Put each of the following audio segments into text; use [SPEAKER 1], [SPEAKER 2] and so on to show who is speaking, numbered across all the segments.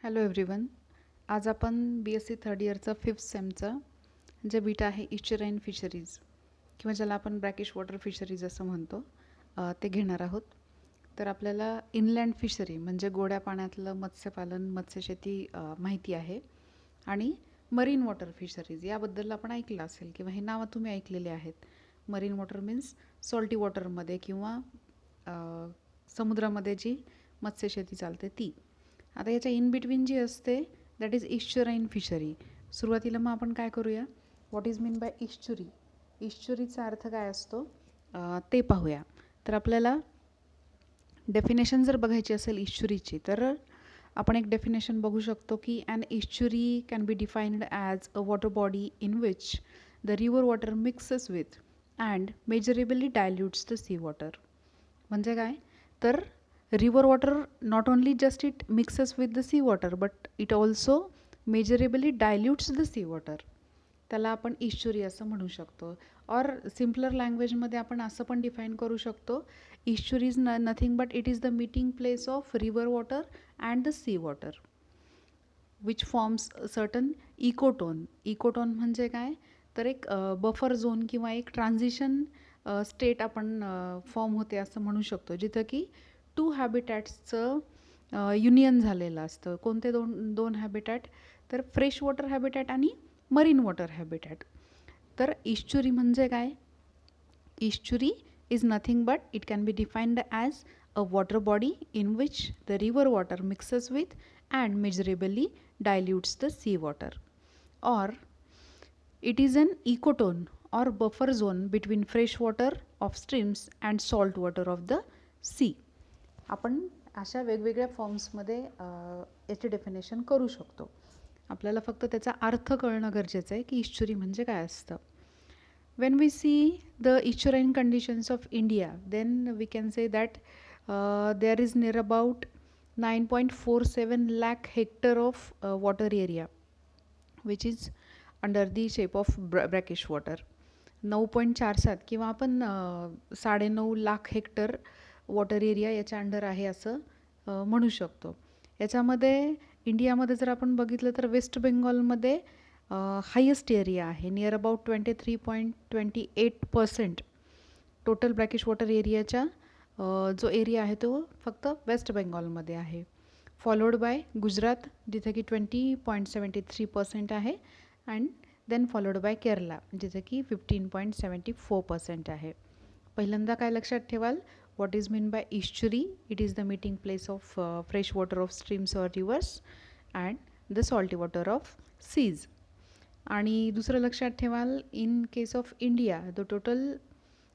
[SPEAKER 1] Hello everyone. आज आपण BSc third इयरचं 5th सेमचं जे बीट आहे इस्चुराइन फिशरीज किंवा ज्याला आपण ब्रॅकिश वॉटर फिशरीज असं म्हणतो ते घेणार आहोत. तर आपल्याला इनलँड फिशरी म्हणजे गोड्या पाण्यातलं मत्स्यपालन मत्स्यशेती माहिती आहे आणि मरीन वॉटर फिशरीज याबद्दल आपण ऐकलं असेल किंवा हे नावं तुम्ही ऐकलेले आहेत. मरीन वॉटर मीन्स सॉल्टी वॉटरमध्ये किंवा समुद्रामध्ये जी मत्स्यशेती चालते ती. आता याच्या इन बिटवीन जी असते दॅट इज इश्चुराइन फिशरी. सुरुवातीला मग आपण काय करूया, what is mean by estuary, इश्चुरीचा अर्थ काय असतो ते पाहूया. तर आपल्याला डेफिनेशन जर बघायची असेल इश्चुरीची तर आपण एक डेफिनेशन बघू शकतो की an estuary can be defined as a water body in which the river water mixes with and measurably dilutes the sea water. म्हणजे काय, तर river water not only just it mixes with the sea water but it also measurably dilutes the sea water. त्याला आपण estuary असं म्हणू शकतो. और simpler लँग्वेजमध्ये आपण असं पण डिफाईन करू शकतो, estuary is nothing but it is the meeting place of river water and the sea water which forms certain ecotone. Ecotone म्हणजे काय, तर एक बफर झोन किंवा एक ट्रान्झिशन स्टेट आपण फॉर्म होते असं म्हणू शकतो, जिथं की टू हॅबिटॅट्सचं युनियन झालेलं असतं. कोणते दोन हॅबिटॅट, तर फ्रेश वॉटर हॅबिटॅट आणि मरीन वॉटर हॅबिटॅट. तर इश्चुरी म्हणजे काय, estuary is nothing but it can be defined as a water body in which the river water mixes with and measurably dilutes the sea water, or it is an ecotone or buffer zone between fresh water of streams and salt water of the sea. आपण अशा वेगवेगळ्या फॉर्म्समध्ये याचे definition करू शकतो. आपल्याला फक्त त्याचा अर्थ कळणं गरजेचं आहे की इश्चुरी म्हणजे काय असतं. When we see the estuarine conditions of India, then we can say that there is near about 9.47 lakh hectare of water area which is under the shape of brackish water. 9.47 किंवा आपण 9.5 lakh hectare water area याच्या under आहे असं म्हणू शकतो. याच्यामध्ये इंडियामध्ये जर आपण बघितलं तर वेस्ट बेंगॉलमध्ये हायेस्ट एरिया आहे, नियर अबाउट 23.28% टोटल ब्रॅकिश वॉटर एरियाच्या जो एरिया आहे तो फक्त वेस्ट बेंगॉलमध्ये आहे. फॉलोड बाय गुजरात जिथे की 20.73% आहे, and then followed by Kerala जिथे की 15.74% आहे. पहिल्यांदा काय लक्षात ठेवाल, what is mean by estuary, it is the meeting place of fresh water of streams or rivers and the salty water of seas. आणि दुसरं लक्षात ठेवाल, in case of India the total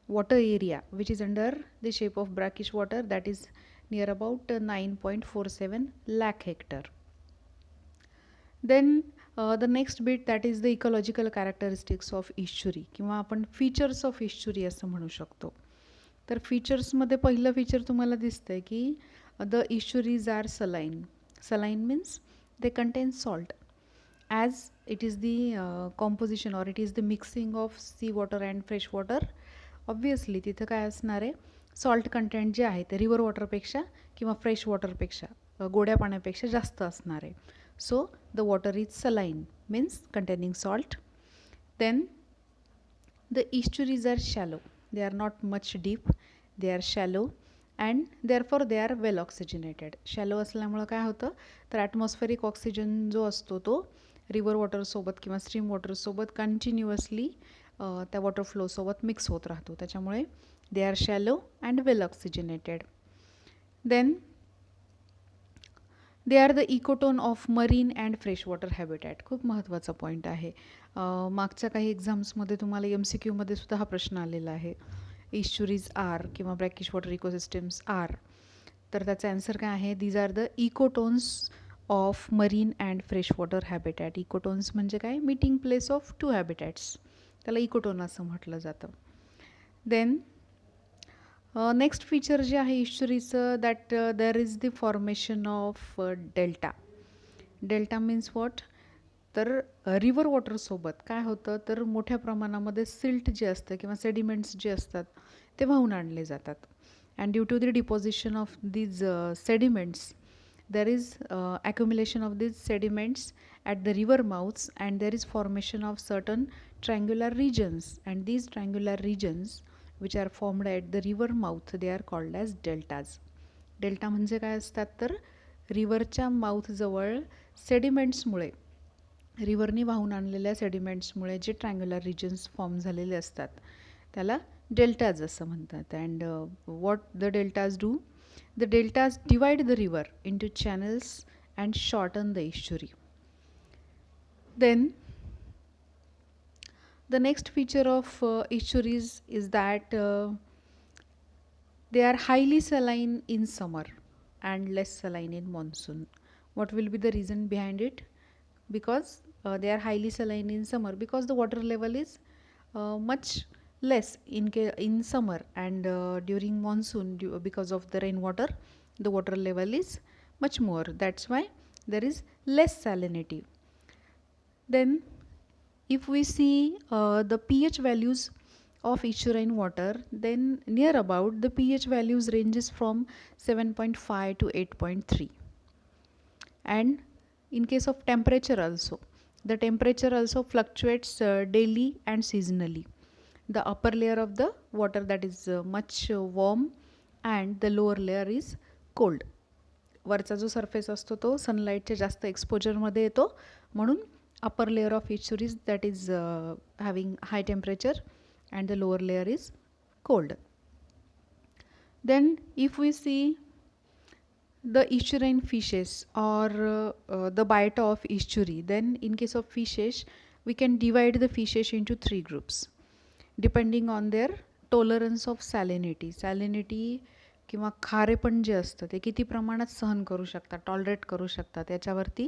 [SPEAKER 1] water area which is under the shape of brackish water that is near about 9.47 lakh hectare. Then the next bit that is the ecological characteristics of estuary किंवा आपण features of estuary असं म्हणू शकतो. तर फीचर्समध्ये पहिलं feature तुम्हाला दिसतंय की the estuaries are saline. Saline means they contain salt as it is the composition or it is the mixing of sea water and fresh water. Obviously तिथं काय असणार आहे, सॉल्ट कंटेंट जे आहे ते रिव्हर वॉटरपेक्षा किंवा फ्रेश वॉटरपेक्षा गोड्या पाण्यापेक्षा जास्त असणार आहे. So the water is saline means containing salt. Then the estuaries are shallow, they are not much deep, they are shallow and therefore they are well oxygenated. Shallow असल्यामुळं काय होतं, तर ॲटमॉस्फेरिक ऑक्सिजन जो असतो तो रिव्हर वॉटरसोबत किंवा stream वॉटरसोबत कंटिन्युअसली त्या वॉटर फ्लोसोबत मिक्स होत राहतो, त्याच्यामुळे they are shallow and well oxygenated. Then they are the ecotone of marine and fresh water habitat. खूप महत्त्वाचा पॉईंट आहे. मागच्या काही एक्झाम्समध्ये तुम्हाला MCQमध्ये सुद्धा हा प्रश्न आलेला आहे, इश्चुरीज आर किंवा ब्रॅकिश वॉटर इकोसिस्टम्स आर. तर त्याचा आन्सर काय आहे, these are the ecotones of marine and fresh water habitat. Ecotones म्हणजे काय, meeting place of two habitats, त्याला इकोटोन असं म्हटलं जातं. देन नेक्स्ट फीचर जे आहे इश्चुरीचं, that there is the formation of delta. Delta means what, तर रिव्हर वॉटरसोबत काय होतं, तर मोठ्या प्रमाणामध्ये सिल्ट जे असतं किंवा सेडिमेंट्स जे असतात ते वाहून आणले जातात. And due to the deposition of these sediments there is accumulation of these sediments at the river mouths, and there is formation of certain triangular regions, and these triangular regions which are formed at the river mouth, they are called as deltas. Delta म्हणजे काय असतात तर रिव्हरच्या माउथजवळ सेडिमेंट्समुळे, रिव्हरनी वाहून आणलेल्या सेडिमेंट्समुळे जे triangular reasons form झालेले असतात त्याला डेल्टाज असं म्हणतात. And what the deltas do, the deltas divide the river into channels and shorten the estuary. Then the next feature of estuaries is that they are highly saline in summer and less saline in monsoon. What will be the reason behind it? Because they are highly saline in summer because the water level is much less in summer, and during monsoon because of the rainwater the water level is much more. That's why there is less salinity. Then if we see the pH values of estuarine water, then near about the pH values ranges from 7.5 to 8.3. And in case of temperature also, the temperature also fluctuates daily and seasonally. The upper layer of the water that is much warm and the lower layer is cold. वरचा जो surface असतो तो सनलाईटच्या जास्त एक्सपोजरमध्ये येतो, म्हणून upper layer of estuaries that is having high temperature and the lower layer is cold. Then if we see the estuarine fishes or the biota of estuary, then in case of fishes we can divide the fishes into 3 groups depending on their tolerance of salinity. salinity किंवा खारेपण जे असतं ते किती प्रमाणात सहन करू शकतात, tolerate करू शकतात, याच्यावरती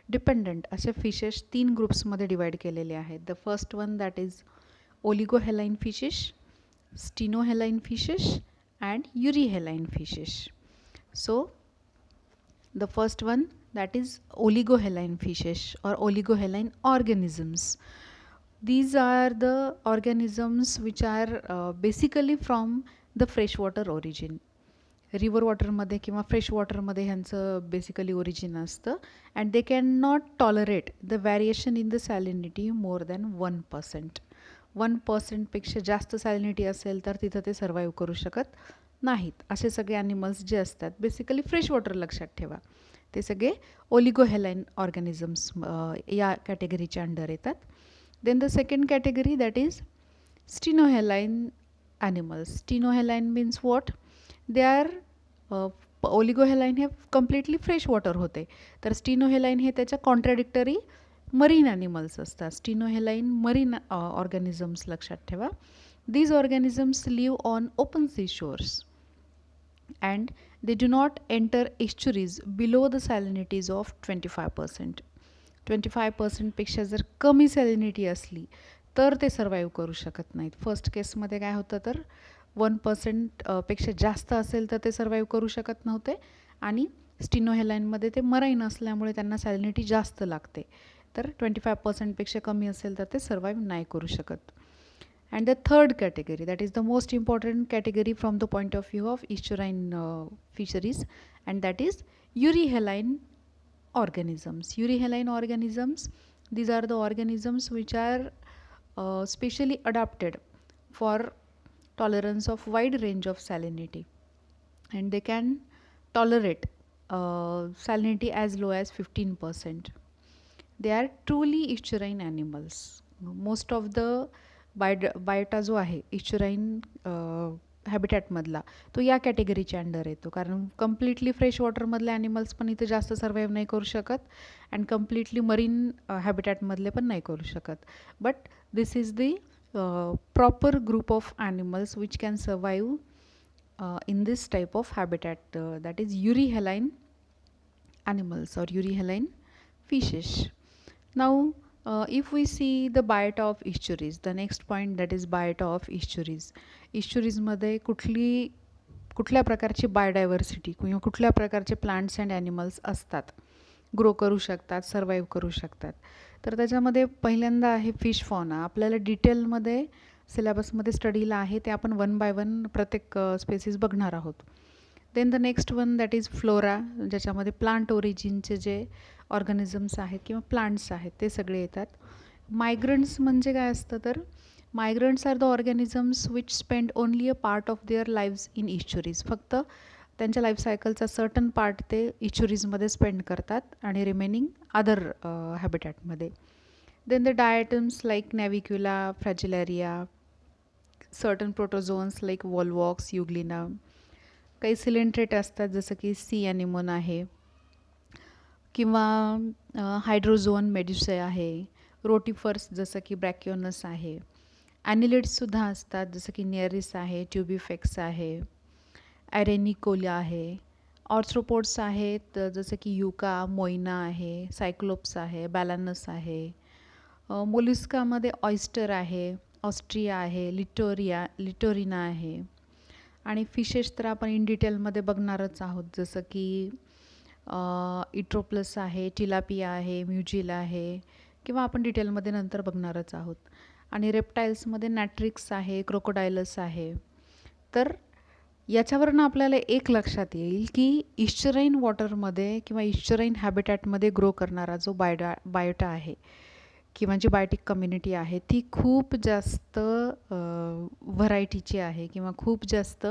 [SPEAKER 1] डिपेंडंट असे फिशेस 3 ग्रुप्समध्ये डिवाइड केलेले आहेत. The first one that is oligohaline fishes, stenohaline fishes and euryhaline fishes. So the first one that is oligoheline fishes or oligoheline organisms. These are the organisms which are basically from the freshwater origin. River वॉटरमध्ये किंवा fresh वॉटरमध्ये ह्यांचं basically origin असतं, and they can not tolerate the variation in the salinity more than 1%. 1%पेक्षा जास्त salinity असेल तर तिथं ते सर्वाईव्ह करू शकत नाहीत. असे सगळे ॲनिमल्स जे असतात बेसिकली फ्रेश वॉटर लक्षात ठेवा, ते सगळे ओलिगोहेलाइन ऑर्गॅनिझम्स या कॅटेगरीच्या अंडर येतात. Then the second category that is stenohaline animals. Stenohaline means what, they are oligohaline हे कम्प्लिटली फ्रेश वॉटर होते, तर स्टिनोहेलाइन हे त्याच्या कॉन्ट्रॅडिक्टरी मरीन ॲनिमल्स असतात. स्टिनोहेलाइन मरीन ऑर्गॅनिझम्स लक्षात ठेवा. These organisms live on open sea shores and they do not enter estuaries below the salinities of 25%. 25%पेक्षा जर कमी सॅलिनिटी असली तर ते सर्वाईव्ह करू शकत नाहीत. फर्स्ट केसमध्ये काय होतं तर 1% पेक्षा जास्त असेल तर ते सर्वाईव्ह करू शकत नव्हते, आणि स्टिनोहेलाइनमध्ये ते मराईन असल्यामुळे त्यांना सॅलिनिटी जास्त लागते, तर 25%पेक्षा कमी असेल तर ते सर्वाईव्ह नाही करू शकत. And the third category that is the most important category from the point of view of estuarine fisheries, and that is euryhaline organisms. Euryhaline organisms, these are the organisms which are specially adapted for tolerance of wide range of salinity, and they can tolerate salinity as low as 15%. They are truly estuarine animals. Most of the biota जो आहे estuarine हॅबिटॅटमधला तो या कॅटेगरीच्या under येतो, कारण completely fresh वॉटरमधले animals पण इथे जास्त सर्वाईव्ह नाही करू शकत, अँड कम्प्लिटली मरीन हॅबिटॅटमधले पण नाही करू शकत. But this is the proper group of animals which can survive in this type of habitat, that is euryhaline animals or euryhaline fishes. Now if we see the biota of estuaries, the next point that is biota of estuaries. इश्चुरीजमध्ये कुठल्या प्रकारची biodiversity किंवा कुठल्या प्रकारचे plants and animals असतात, grow करू शकतात, survive करू शकतात. तर त्याच्यामध्ये पहिल्यांदा आहे फिश फॉना. आपल्याला डिटेलमध्ये सिलेबसमध्ये स्टडीला आहे ते आपण 1 बाय 1 प्रत्येक स्पेसिस बघणार आहोत. Then the next one that is flora, ज्याच्यामध्ये प्लांट ओरिजिनचे जे ऑर्गॅनिझम्स आहेत किंवा प्लांट्स आहेत ते सगळे येतात. मायग्रंट्स म्हणजे काय असतं तर migrants are the organisms which spend only a part of their lives in estuaries. फक्त त्यांच्या लाईफ सायकलचा सर्टन पार्ट ते इश्चुरीजमध्ये स्पेंड करतात आणि रिमेनिंग अदर हॅबिटॅटमध्ये. Then the diatoms like navicula, fragilaria, certain protozoans like volvox, euglena. काही coelenterate असतात जसं की सी ॲनिमोन आहे किंवा हायड्रोझोन मेड्युसे आहे. रोटिफर्स जसं की ब्रॅकिओनस आहे. ॲनिलिड्ससुद्धा असतात जसं की निअरिस आहे, ट्युबिफेक्स आहे, ॲरेनिकोला आहे. ऑर्थ्रोपोड्स आहेत जसं की युका, मोइना आहे, सायक्लोप्स आहे, बॅलानस आहे. मोलिस्कामध्ये ऑयस्टर आहे, ऑस्ट्रिया आहे, लिटोरिना आहे. आणि फिशेस तर आपण इन डिटेलमध्ये बघणारच आहोत जसं की इट्रोप्लस आहे, टिलापिया आहे, म्युजिला आहे किंवा आपण डिटेलमध्ये नंतर बघणारच आहोत. आणि रेप्टाईल्समध्ये नॅट्रिक्स आहे, क्रोकोडायलस आहे. तर याच्यावरनं आपल्याला एक लक्षात येईल की इश्चराईन वॉटरमध्ये किंवा इश्चराईन हॅबिटॅटमध्ये ग्रो करणारा जो बायोटा आहे किंवा जी बायोटिक कम्युनिटी आहे ती खूप जास्त व्हरायटीची आहे किंवा खूप जास्त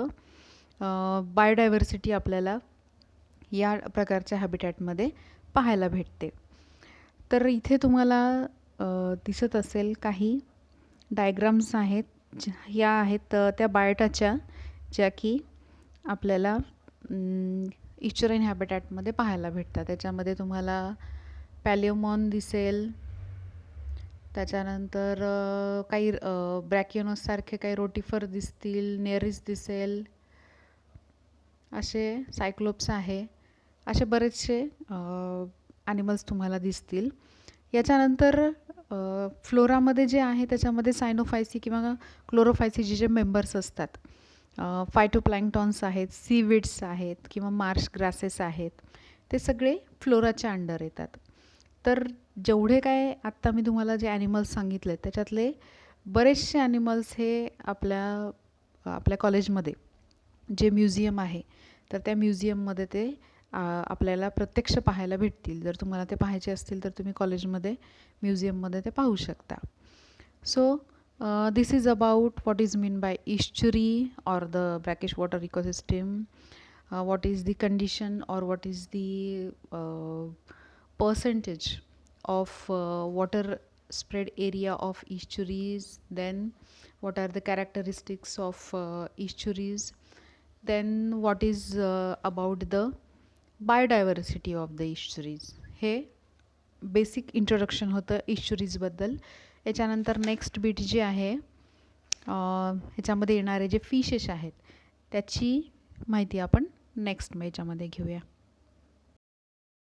[SPEAKER 1] बायोडायव्हर्सिटी आपल्याला या प्रकारच्या हॅबिटॅटमध्ये पाहायला भेटते. तर इथे तुम्हाला दिसत असेल काही डायग्राम्स आहेत, ह्या आहेत त्या बायोटाच्या ज्या की आपल्याला इश्चराईन हॅबिटॅटमध्ये पाहायला भेटतात. त्याच्यामध्ये तुम्हाला पॅलिओमॉन दिसेल, त्याच्यानंतर काही ब्रॅकिओनससारखे काही रोटिफर दिसतील, नेरिस दिसेल, असे सायक्लोप्स आहे, असे बरेचसे ॲनिमल्स तुम्हाला दिसतील. याच्यानंतर फ्लोरामध्ये जे आहे त्याच्यामध्ये सायनोफायसी किंवा क्लोरोफायसी जे मेंबर्स असतात, फायटोप्लँक्टॉन्स आहेत, सीविड्स आहेत किंवा मार्श ग्रासेस आहेत, ते सगळे फ्लोराच्या अंडर येतात. तर जेवढे काय आत्ता मी तुम्हाला जे ॲनिमल्स सांगितले त्याच्यातले बरेचसे ॲनिमल्स हे आपल्या कॉलेजमध्ये जे म्युझियम आहे तर त्या म्युझियममध्ये ते आपल्याला प्रत्यक्ष पाहायला भेटतील. जर तुम्हाला ते पाहायचे असतील तर तुम्ही कॉलेजमध्ये म्युझियममध्ये ते पाहू शकता. So this is about what is mean by estuary or the brackish water ecosystem, what is the condition or what is the percentage of water spread area of estuaries, then what are the characteristics of estuaries, then what is about the biodiversity of the estuaries. हे basic introduction होतं इश्चुरीजबद्दल. याच्यानंतर next bit जी आहे ह्याच्यामध्ये येणारे जे fishes आहेत त्याची माहिती आपण नेक्स्ट याच्यामध्ये घेऊया.